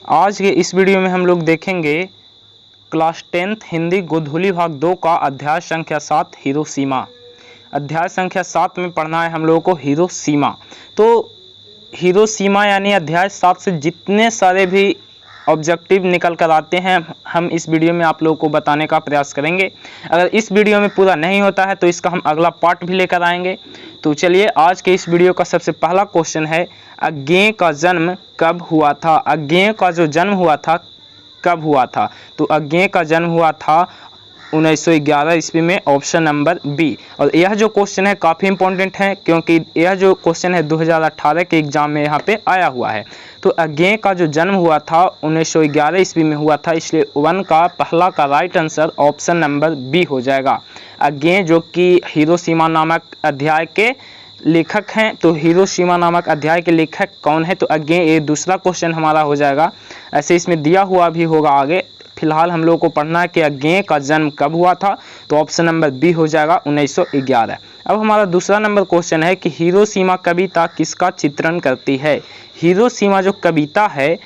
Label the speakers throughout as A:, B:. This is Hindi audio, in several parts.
A: आज के इस वीडियो में हम लोग देखेंगे क्लास 10th हिंदी गोधूली भाग 2 का अध्याय संख्या 7 हिरोशिमा। अध्याय संख्या 7 में पढ़ना है हम लोगों को हिरोशिमा। तो हिरोशिमा यानी अध्याय 7 से जितने सारे भी ऑब्जेक्टिव निकल कर आते हैं हम इस वीडियो में आप लोगों को बताने का प्रयास करेंगे। अगर इस वीडियो में पूरा नहीं होता है तो इसका हम अगला पार्ट भी लेकर आएंगे। तो चलिए आज के इस वीडियो का सबसे पहला क्वेश्चन है, अज्ञेय का जन्म कब हुआ था? अज्ञेय का जो जन्म हुआ था कब हुआ था? तो अज्ञेय का जन्म हुआ था 1911 ईस्वी में, ऑप्शन नंबर बी। और यह जो क्वेश्चन है काफ़ी इंपॉर्टेंट है क्योंकि यह जो क्वेश्चन है 2018 के एग्जाम में यहाँ पे आया हुआ है। तो अज्ञेय का जो जन्म हुआ था 1911 ईस्वी में हुआ था, इसलिए 1 का पहला का right answer option number B हो जाएगा। अज्ञेय जो कि हिरोशिमा नामक अध्याय के लेखक हैं, तो हिरोशिमा नामक अध्याय के लेखक कौन है? तो अज्ञेय, ये दूसरा क्वेश्चन हमारा हो जाएगा। ऐसे इसमें दिया हुआ भी होगा आगे। फिलहाल हम लोगों को पढ़ना है कि अज्ञेय का जन्म कब हुआ था, तो ऑप्शन नंबर बी हो जाएगा 1911। अब हमारा दूसरा नंबर क्वेश्चन है कि हिरोशिमा कविता किसका चित्रण करती है? हिरोशिमा जो कविता है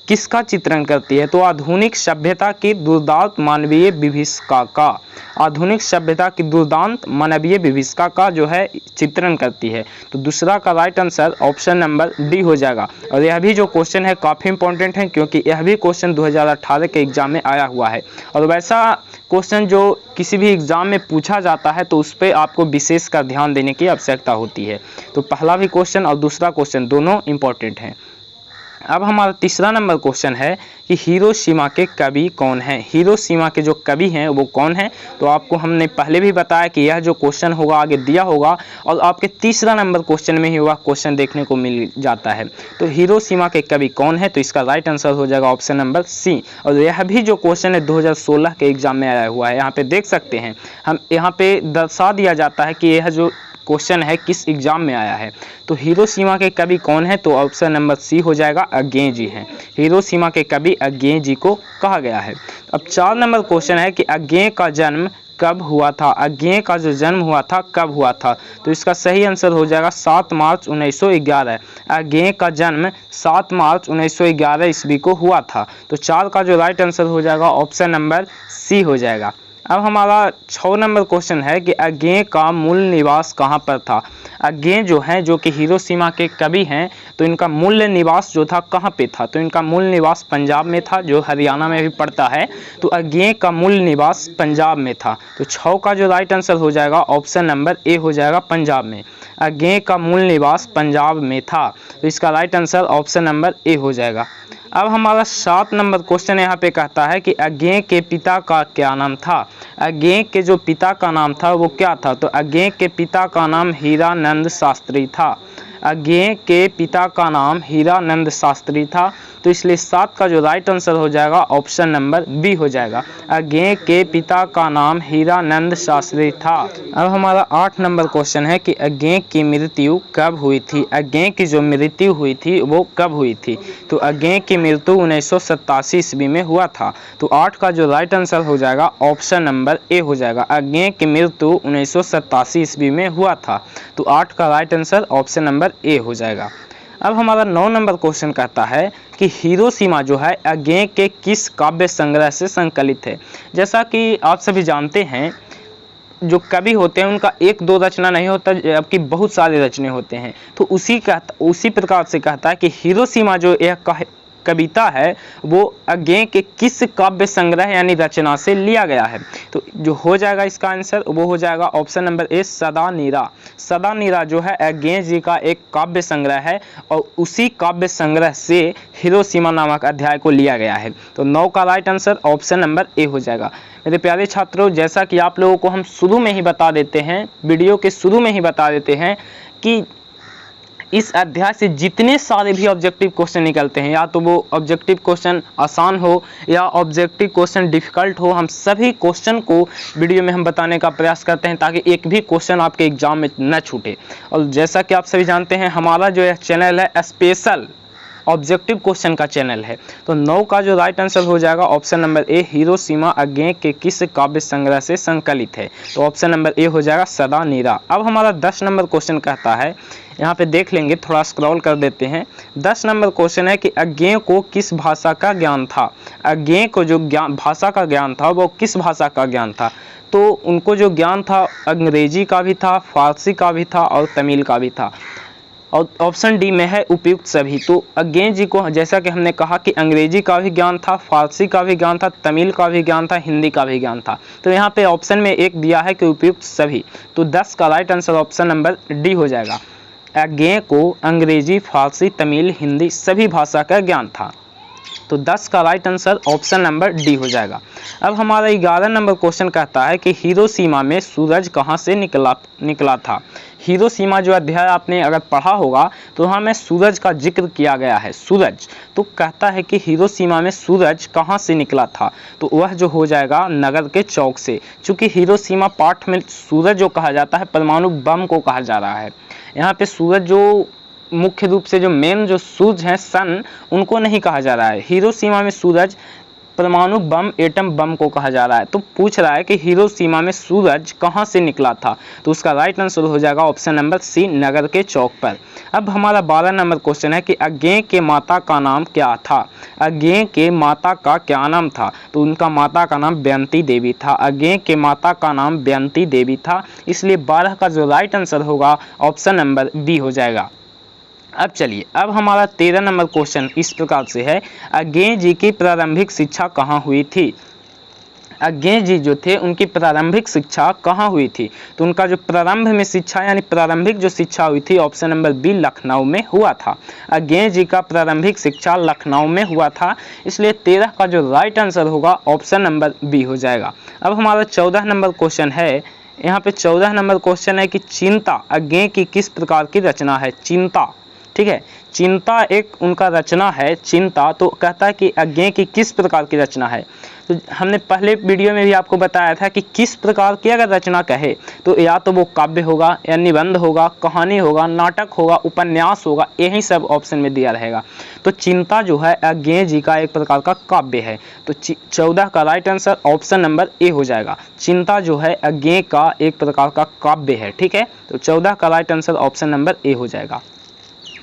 A: किसका चित्रण करती है? तो आधुनिक सभ्यता की दुर्दांत मानवीय विभीषिका का, आधुनिक सभ्यता की दुर्दांत मानवीय विभीषिका का जो है चित्रण करती है। तो दूसरा का right answer option number D हो जाएगा। और यह भी जो क्वेश्चन है काफ़ी इंपॉर्टेंट है क्योंकि यह भी क्वेश्चन 2018 के एग्जाम में आया हुआ है। और वैसा क्वेश्चन जो किसी भी एग्जाम में पूछा जाता है तो उस पर आपको विशेष कर ध्यान देने की आवश्यकता होती है। तो पहला भी क्वेश्चन और दूसरा क्वेश्चन दोनों इंपॉर्टेंट हैं। अब हमारा तीसरा नंबर क्वेश्चन है कि हिरोशिमा के कवि कौन हैं? हिरोशिमा के जो कवि हैं वो कौन हैं? तो आपको हमने पहले भी बताया कि यह जो क्वेश्चन होगा आगे दिया होगा और आपके तीसरा नंबर क्वेश्चन में ही वह क्वेश्चन देखने को मिल जाता है। तो हिरोशिमा के कवि कौन है? तो इसका राइट आंसर हो जाएगा ऑप्शन नंबर सी। और यह भी जो क्वेश्चन है 2016 के एग्जाम में आया हुआ है। यहाँ पे देख सकते हैं, हम यहाँ पे दर्शा दिया जाता है कि यह जो क्वेश्चन है किस एग्जाम में आया है। तो हिरोशिमा के कवि कौन है? तो ऑप्शन नंबर सी हो जाएगा, अज्ञेय जी हैं। हिरोशिमा के कवि अज्ञेय जी को कहा गया है। अब 4 नंबर क्वेश्चन है कि अज्ञेय का जन्म कब हुआ था? अज्ञेय का जो जन्म हुआ था कब हुआ था? तो इसका सही आंसर हो जाएगा 7 मार्च 1911। अज्ञेय का जन्म 7 मार्च 1911 ईस्वी को हुआ था। तो 4 का जो राइट आंसर हो जाएगा ऑप्शन नंबर सी हो जाएगा। अब हमारा 6 नंबर क्वेश्चन है कि अज्ञेय का मूल निवास कहाँ पर था? अज्ञेय जो है जो कि हिरोशिमा के कवि हैं, तो इनका मूल निवास जो था कहाँ पे था? तो इनका मूल निवास पंजाब में था, जो हरियाणा में भी पड़ता है। तो अज्ञेय का मूल निवास पंजाब में था। तो 6 का जो राइट आंसर हो जाएगा ऑप्शन नंबर ए हो जाएगा, पंजाब में। अज्ञेय का मूल निवास पंजाब में था। तो इसका right answer option number A हो जाएगा। अब हमारा 7 नंबर क्वेश्चन यहाँ पे कहता है कि अज्ञेय के पिता का क्या नाम था? अज्ञेय के जो पिता का नाम था वो क्या था? तो अज्ञेय के पिता का नाम हीरानंद शास्त्री था। अज्ञेय के पिता का नाम हीरानंद शास्त्री था। तो इसलिए 7 का जो राइट आंसर हो जाएगा ऑप्शन नंबर बी हो जाएगा। अज्ञेय के पिता का नाम हीरानंद शास्त्री था। अब हमारा 8 नंबर क्वेश्चन है कि अज्ञेय की मृत्यु कब हुई थी? अज्ञेय की जो मृत्यु हुई थी वो कब हुई थी? तो अज्ञेय की मृत्यु 1987 ईस्वी में हुआ था। तो 8 का जो राइट आंसर हो जाएगा ऑप्शन नंबर ए हो जाएगा। अज्ञेय की मृत्यु 1987 ईस्वी में हुआ था। तो 8 का right answer option number A हो जाएगा। अब हमारा 9 नंबर क्वेश्चन कहता है कि हिरोशिमा जो है अज्ञेय के किस काव्य संग्रह से संकलित है? जैसा कि आप सभी जानते हैं, जो कवि होते हैं उनका 1-2 रचना नहीं होता, जबकि बहुत सारे रचने होते हैं। तो उसी प्रकार से कहता है कि हिरोशिमा जो यह कविता है वो अज्ञेय के किस काव्य संग्रह यानी रचना से लिया गया है? तो जो हो जाएगा इसका आंसर वो हो जाएगा ऑप्शन नंबर ए, सदा नीरा। सदा नीरा जो है अज्ञेय जी का एक काव्य संग्रह है और उसी काव्य संग्रह से हिरोशिमा नामक अध्याय को लिया गया है। तो 9 का right answer option number A हो जाएगा। मेरे प्यारे छात्रों, जैसा कि आप लोगों को हम शुरू में ही बता देते हैं, वीडियो के शुरू में ही बता देते हैं कि इस अध्याय से जितने सारे भी ऑब्जेक्टिव क्वेश्चन निकलते हैं, या तो वो ऑब्जेक्टिव क्वेश्चन आसान हो या ऑब्जेक्टिव क्वेश्चन डिफिकल्ट हो, हम सभी क्वेश्चन को वीडियो में हम बताने का प्रयास करते हैं ताकि एक भी क्वेश्चन आपके एग्जाम में न छूटे। और जैसा कि आप सभी जानते हैं, हमारा जो यह चैनल है स्पेशल ऑब्जेक्टिव क्वेश्चन का चैनल है। तो 9 का जो राइट आंसर हो जाएगा option number A, Hiroshima again के किस काव्य संग्रह से संकलित है। तो ऑप्शन नंबर ए हो जाएगा सदा नीरा। अब हमारा 10 नंबर क्वेश्चन कहता है, यहाँ पे देख लेंगे, थोड़ा स्क्रॉल कर देते हैं। 10 नंबर क्वेश्चन है कि अज्ञेय को किस भाषा का ज्ञान था। अज्ञेय को जो ज्ञान भाषा का ज्ञान था वो किस भाषा का ज्ञान था। तो उनको जो ज्ञान था अंग्रेजी का भी था, फारसी का भी था और तमिल का भी था। और ऑप्शन डी में है उपयुक्त सभी। तो अज्ञेय जी को जैसा कि हमने कहा कि अंग्रेजी का भी ज्ञान था, फारसी का भी ज्ञान था, तमिल का भी ज्ञान था, हिंदी का भी ज्ञान था। तो यहाँ पे ऑप्शन में एक दिया है कि उपयुक्त सभी। तो 10 का right answer option number D हो जाएगा। अज्ञेय को अंग्रेजी, फारसी, तमिल, हिंदी सभी भाषा का ज्ञान था। तो 10 का right answer option number D हो जाएगा। अब हमारा 11 नंबर क्वेश्चन कहता है कि हिरोशिमा में सूरज कहाँ से निकला था। हिरोशिमा जो अध्याय आपने अगर पढ़ा होगा तो वहाँ में सूरज का जिक्र किया गया है, सूरज। तो कहता है कि हिरोशिमा में सूरज कहाँ से निकला था। तो वह जो हो जाएगा नगर के चौक से। चूँकि हिरोशिमा पाठ में सूरज जो कहा जाता है परमाणु बम को कहा जा रहा है। यहाँ पे सूरज जो मुख्य रूप से जो मेन जो सूरज हैं सन, उनको नहीं कहा जा रहा है। हिरोशिमा में सूरज परमाणु बम, एटम बम को कहा जा रहा है। तो पूछ रहा है कि हिरोशिमा में सूरज कहाँ से निकला था। तो उसका राइट आंसर हो जाएगा ऑप्शन नंबर सी, नगर के चौक पर। अब हमारा 12 नंबर क्वेश्चन है कि अज्ञेय के माता का नाम क्या था। अज्ञेय के माता का क्या नाम था। तो उनका माता का नाम बेंती देवी था। अज्ञेय के माता का नाम बेंती देवी था। इसलिए 12 का जो राइट आंसर होगा ऑप्शन नंबर बी हो जाएगा। अब चलिए, अब हमारा 13 नंबर क्वेश्चन इस प्रकार से है, अज्ञेय जी की प्रारंभिक शिक्षा कहाँ हुई थी। अज्ञेय जी जो थे उनकी प्रारंभिक शिक्षा कहाँ हुई थी। तो उनका जो प्रारंभ में शिक्षा यानी प्रारंभिक जो शिक्षा हुई थी ऑप्शन नंबर बी, लखनऊ में हुआ था। अज्ञेय जी का प्रारंभिक शिक्षा लखनऊ में हुआ था। इसलिए 13 का जो राइट आंसर होगा ऑप्शन नंबर बी हो जाएगा। अब हमारा 14 नंबर क्वेश्चन है, यहाँ पे 14 नंबर क्वेश्चन है कि चिंता अज्ञेय की किस प्रकार की रचना है। चिंता, ठीक है, चिंता एक उनका रचना है चिंता। तो कहता है कि अज्ञेय की किस प्रकार की रचना है। तो हमने पहले वीडियो में भी आपको बताया था कि किस प्रकार की अगर रचना कहे तो या तो वो काव्य होगा, या निबंध होगा, कहानी होगा, नाटक होगा, उपन्यास होगा, यही सब ऑप्शन में दिया रहेगा। तो चिंता जो है अज्ञेय जी का एक प्रकार का काव्य है। तो 14 का right answer option number A हो जाएगा। चिंता जो है अज्ञेय का एक प्रकार का काव्य है, ठीक है। तो 14 का right answer option number A हो जाएगा।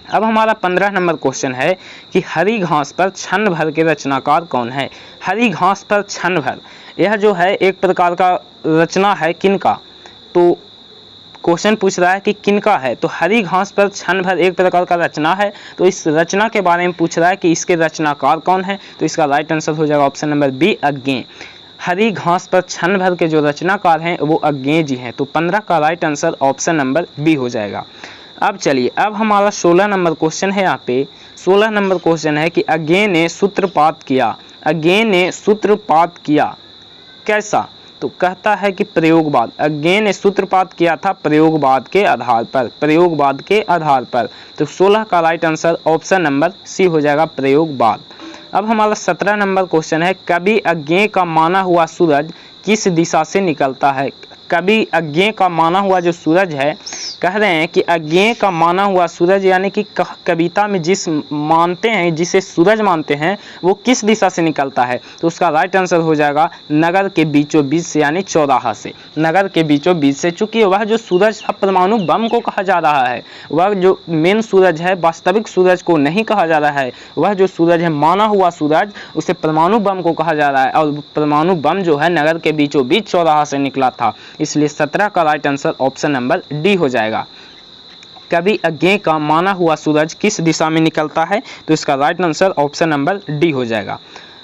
A: अब हमारा 15 नंबर क्वेश्चन है कि हरी घास पर क्षण भर के रचनाकार कौन है। हरी घास पर क्षण भर, यह जो है एक प्रकार का रचना है किनका। तो क्वेश्चन पूछ रहा है कि किनका है। तो हरी घास पर क्षण भर एक प्रकार का रचना है। तो इस रचना के बारे में पूछ रहा है कि इसके रचनाकार कौन है। तो इसका राइट आंसर हो जाएगा ऑप्शन नंबर बी, अज्ञेय। हरी घास पर क्षण भर के जो रचनाकार हैं वो अज्ञेय जी हैं। तो 15 का right answer option number B हो जाएगा। अब चलिए, अब हमारा 16 नंबर क्वेश्चन है। यहाँ पे 16 नंबर क्वेश्चन है कि अज्ञेय ने सूत्रपात किया। अज्ञेय ने सूत्रपात किया कैसा। तो कहता है कि प्रयोगवाद। अज्ञेय ने सूत्रपात किया था प्रयोगवाद के आधार पर, प्रयोगवाद के आधार पर। तो 16 का right answer option number C हो जाएगा, प्रयोगवाद। अब हमारा 17 नंबर क्वेश्चन है, कभी अज्ञेय का माना हुआ सूरज किस दिशा से निकलता है। कभी अज्ञेय का माना हुआ जो सूरज है, कह रहे हैं कि अज्ञेय का माना हुआ सूरज यानी कि कविता में जिस मानते हैं, जिसे सूरज मानते हैं, वो किस दिशा से निकलता है। तो उसका राइट आंसर हो जाएगा नगर के बीचों बीच से, यानी चौराहा से। नगर के बीचों बीच से, चूंकि वह जो सूरज परमाणु बम को कहा जा रहा है, वह जो मेन सूरज है वास्तविक सूरज को नहीं कहा जा रहा है। वह जो सूरज है माना हुआ सूरज, उसे परमाणु बम को कहा जा रहा है। और परमाणु बम जो है नगर के बीचों बीच चौराहा से निकला था। इसलिए 17 का right answer option number D हो जाएगा। कभी अज्ञेय का माना हुआ सूरज किस दिशा में निकलता है। तो इसका right answer option number D हो जाएगा।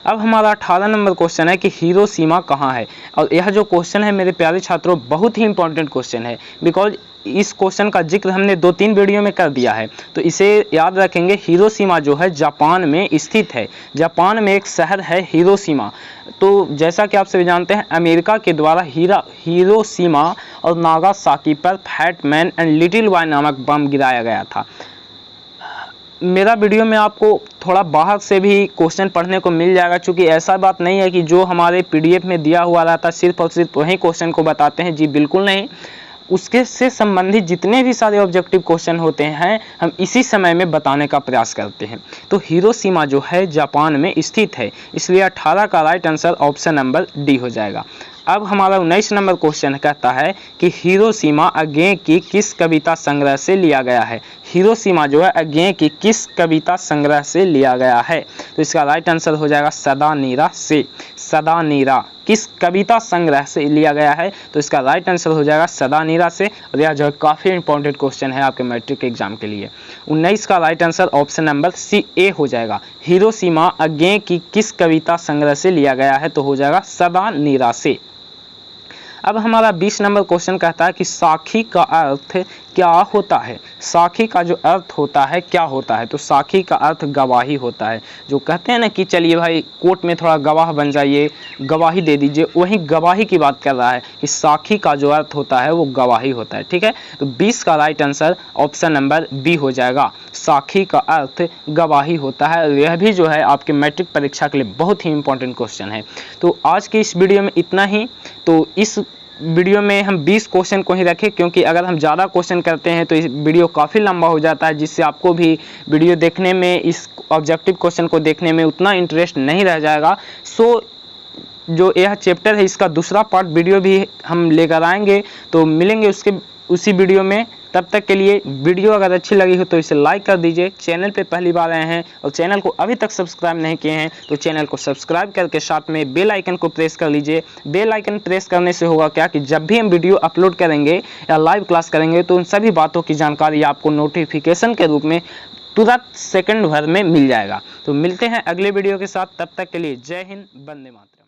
A: अब हमारा 18 नंबर क्वेश्चन है कि हिरोशिमा कहाँ है। और यह जो क्वेश्चन है मेरे प्यारे छात्रों बहुत ही इंपॉर्टेंट क्वेश्चन है, बिकॉज इस क्वेश्चन का जिक्र हमने 2-3 वीडियो में कर दिया है। तो इसे याद रखेंगे। हिरोशिमा जो है जापान में स्थित है। जापान में एक शहर है हिरोशिमा। तो जैसा कि आप सभी जानते हैं अमेरिका के द्वारा हिरोशिमा और नागासाकी पर fat man and little boy नामक बम गिराया गया था। मेरा वीडियो में आपको थोड़ा बाहर से भी क्वेश्चन पढ़ने को मिल जाएगा, क्योंकि ऐसा बात नहीं है कि जो हमारे PDF में दिया हुआ रहता है सिर्फ और सिर्फ वही क्वेश्चन को बताते हैं। जी बिल्कुल नहीं। उसके से संबंधित जितने भी सारे ऑब्जेक्टिव क्वेश्चन होते हैं हम इसी समय में बताने का प्रयास करते हैं। तो हिरोशिमा जो है जापान में स्थित है, इसलिए 18 का right answer option number D हो जाएगा। अब हमारा 19 नंबर क्वेश्चन कहता है कि हिरोशिमा अज्ञेय की किस कविता संग्रह से लिया गया है। हिरोशिमा जो है अज्ञेय की किस कविता संग्रह से लिया गया है, तो इसका राइट आंसर हो जाएगा सदा नीरा से। सदा नीरा किस कविता संग्रह से लिया गया है, तो इसका राइट आंसर हो जाएगा सदा नीरा से। और यह जो है काफ़ी इंपॉर्टेंट क्वेश्चन है आपके मैट्रिक एग्जाम के लिए। 19 का right answer option number C ए हो जाएगा। हिरोशिमा अज्ञेय की किस कविता संग्रह से लिया गया है, तो हो जाएगा सदा नीरा से। अब हमारा 20 नंबर क्वेश्चन कहता है कि साखी का अर्थ क्या होता है। साखी का जो अर्थ होता है क्या होता है, तो साखी का अर्थ गवाही होता है। जो कहते हैं ना कि चलिए भाई कोर्ट में थोड़ा गवाह बन जाइए, गवाही दे दीजिए, वही गवाही की बात कर रहा है कि साखी का जो अर्थ होता है वो गवाही होता है। ठीक है, तो 20 का right answer option number B हो जाएगा। साखी का अर्थ गवाही होता है। यह भी जो है आपके मैट्रिक परीक्षा के लिए बहुत ही इंपॉर्टेंट क्वेश्चन है। तो आज की इस वीडियो में इतना ही। तो इस वीडियो में हम 20 क्वेश्चन को ही रखें, क्योंकि अगर हम ज़्यादा क्वेश्चन करते हैं तो इस वीडियो काफ़ी लंबा हो जाता है, जिससे आपको भी वीडियो देखने में, इस ऑब्जेक्टिव क्वेश्चन को देखने में उतना इंटरेस्ट नहीं रह जाएगा। सो जो यह चैप्टर है इसका दूसरा पार्ट वीडियो भी हम लेकर आएंगे, तो मिलेंगे उसी वीडियो में। तब तक के लिए वीडियो अगर अच्छी लगी हो तो इसे लाइक कर दीजिए। चैनल पे पहली बार आए हैं और चैनल को अभी तक सब्सक्राइब नहीं किए हैं तो चैनल को सब्सक्राइब करके साथ में बेल आइकन को प्रेस कर लीजिए। बेल आइकन प्रेस करने से होगा क्या कि जब भी हम वीडियो अपलोड करेंगे या लाइव क्लास करेंगे तो उन सभी बातों की जानकारी आपको नोटिफिकेशन के रूप में तुरंत सेकंड भर में मिल जाएगा। तो मिलते हैं अगले वीडियो के साथ, तब तक के लिए जय हिंद, वंदे मातरम।